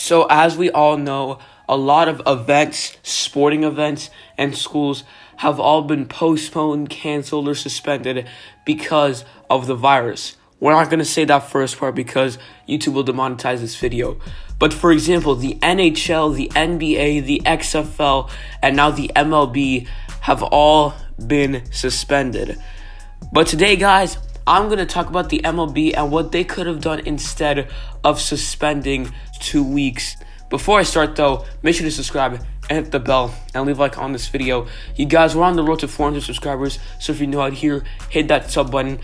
So as we all know, a lot of events, sporting events, and schools have all been postponed, canceled, or suspended because of the virus. We're not going to say that first part because YouTube will demonetize this video. But for example, the NHL, the NBA, the XFL, and now the MLB have all been suspended. But today, guys, I'm going to talk about the MLB and what they could have done instead of suspending 2 weeks. Before I start, though, make sure to subscribe and hit the bell and leave a like on this video. You guys, we're on the road to 400 subscribers, so if you're new out here, hit that sub button.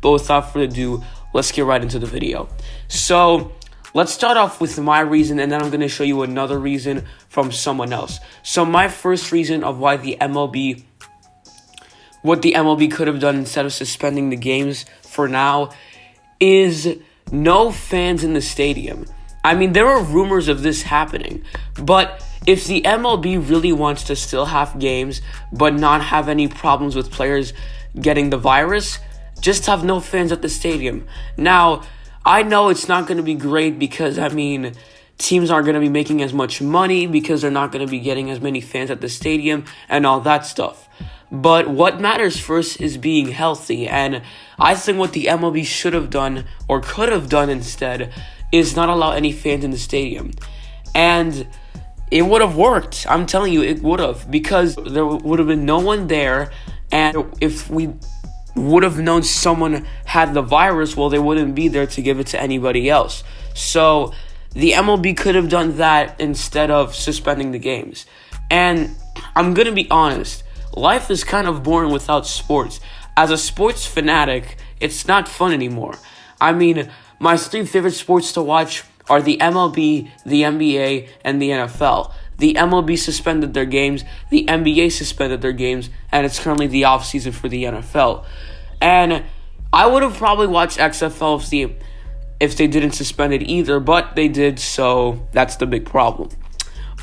But without further ado, let's get right into the video. So let's start off with my reason, and then I'm going to show you another reason from someone else. So my first reason of why what the MLB could have done instead of suspending the games for now is no fans in the stadium. I mean, there are rumors of this happening, but if the MLB really wants to still have games but not have any problems with players getting the virus, just have no fans at the stadium. Now, I know it's not going to be great because, teams aren't going to be making as much money because they're not going to be getting as many fans at the stadium and all that stuff. But what matters first is being healthy, and I think what the MLB should have done or could have done instead is not allow any fans in the stadium. And it would have worked. I'm telling you, it would have, because there would have been no one there, and if we would have known someone had the virus, well, they wouldn't be there to give it to anybody else. So the MLB could have done that instead of suspending the games. And I'm going to be honest, life is kind of boring without sports. As a sports fanatic, it's not fun anymore. My three favorite sports to watch are the MLB, the NBA, and the NFL. The MLB suspended their games, the NBA suspended their games, and it's currently the offseason for the NFL. And I would have probably watched XFL if they didn't suspend it either, but they did, so that's the big problem.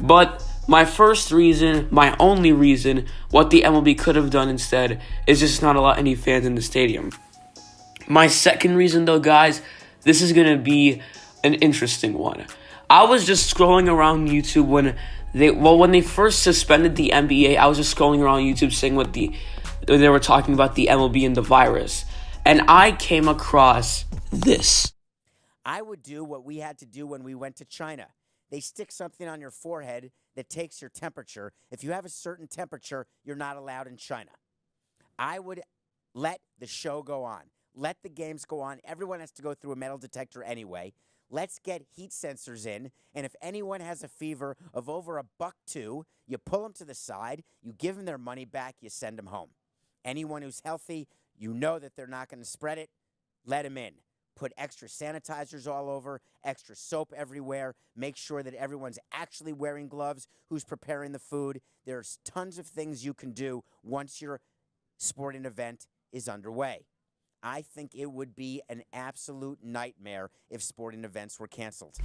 But my first reason, my only reason, what the MLB could have done instead is just not allow any fans in the stadium. My second reason, though, guys, this is going to be an interesting one. I was just scrolling around YouTube when they first suspended the NBA. I was just scrolling around YouTube seeing they were talking about the MLB and the virus. And I came across this. I would do what we had to do when we went to China. They stick something on your forehead that takes your temperature. If you have a certain temperature, you're not allowed in China. I would let the show go on. Let the games go on. Everyone has to go through a metal detector anyway. Let's get heat sensors in, and if anyone has a fever of over $1.02, you pull them to the side, you give them their money back, you send them home. Anyone who's healthy, you know that they're not going to spread it, let them in. Put extra sanitizers all over, extra soap everywhere. Make sure that everyone's actually wearing gloves, who's preparing the food. There's tons of things you can do once your sporting event is underway. I think it would be an absolute nightmare if sporting events were canceled.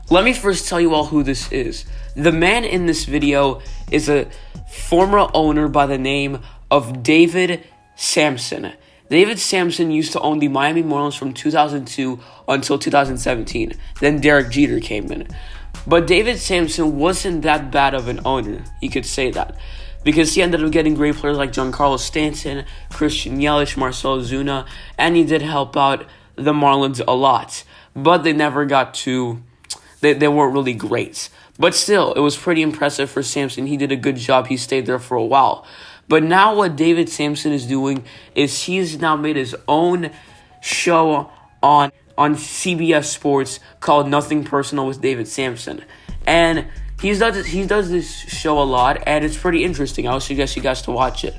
Let me first tell you all who this is. The man in this video is a former owner by the name of David Samson. David Samson used to own the Miami Marlins from 2002 until 2017. Then Derek Jeter came in. But David Samson wasn't that bad of an owner, you could say that, because he ended up getting great players like Giancarlo Stanton, Christian Yelich, Marcell Ozuna, and he did help out the Marlins a lot. But they never got to, they weren't really great. But still, it was pretty impressive for Samson. He did a good job. He stayed there for a while. But now what David Samson is doing is he's now made his own show on CBS Sports called Nothing Personal with David Samson. And he does this show a lot, and it's pretty interesting. I would suggest you guys to watch it.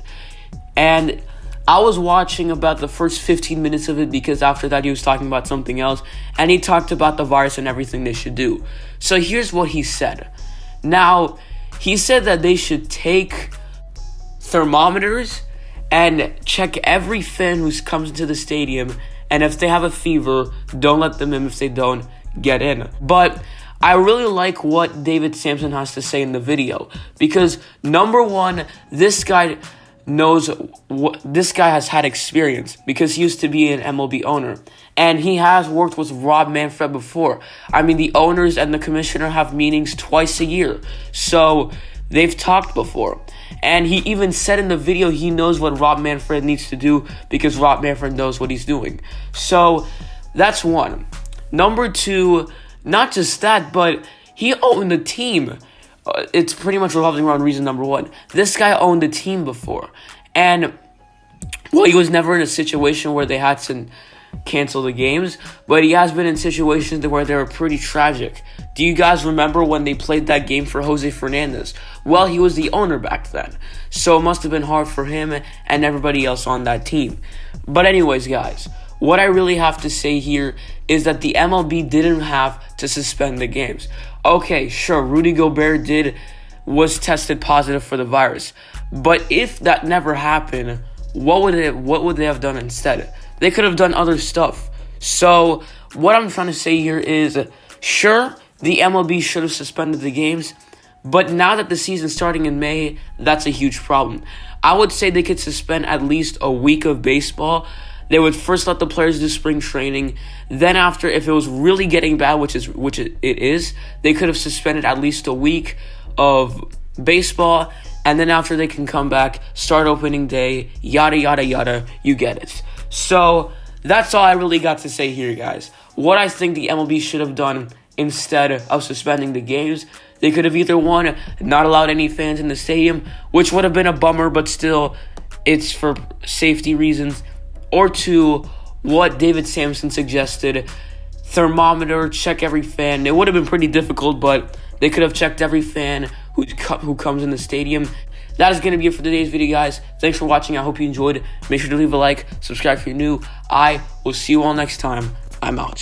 And I was watching about the first 15 minutes of it because after that he was talking about something else, and he talked about the virus and everything they should do. So here's what he said. Now, he said that they should take thermometers and check every fan who comes into the stadium, and if they have a fever, don't let them in. If they don't, get in. But I really like what David Samson has to say in the video because, number one, this guy knows what this guy has had experience because he used to be an MLB owner. And he has worked with Rob Manfred before. I mean, the owners and the commissioner have meetings twice a year. So they've talked before. And he even said in the video he knows what Rob Manfred needs to do because Rob Manfred knows what he's doing. So that's one. Number two, not just that, but he owned the team. It's pretty much revolving around reason number one. This guy owned the team before. And, well, he was never in a situation where they had to cancel the games, but he has been in situations where they were pretty tragic. Do you guys remember when they played that game for Jose Fernandez? Well, he was the owner back then, so it must have been hard for him and everybody else on that team. But anyways, guys, what I really have to say here is that the MLB didn't have to suspend the games. Okay, sure, Rudy Gobert was tested positive for the virus, but if that never happened, what would they have done instead? They could have done other stuff. So what I'm trying to say here is, sure, the MLB should have suspended the games, but now that the season's starting in May, that's a huge problem. I would say they could suspend at least a week of baseball. They would first let the players do spring training. Then after, if it was really getting bad, which it is, they could have suspended at least a week of baseball. And then after, they can come back, start opening day, yada, yada, yada. You get it. So that's all I really got to say here, guys. What I think the MLB should have done instead of suspending the games, they could have either, one, not allowed any fans in the stadium, which would have been a bummer, but still, it's for safety reasons. Or two, what David Sampson suggested, thermometer, check every fan. It would have been pretty difficult, but they could have checked every fan who comes in the stadium. That is going to be it for today's video, guys. Thanks for watching. I hope you enjoyed. Make sure to leave a like, subscribe if you're new. I will see you all next time. I'm out.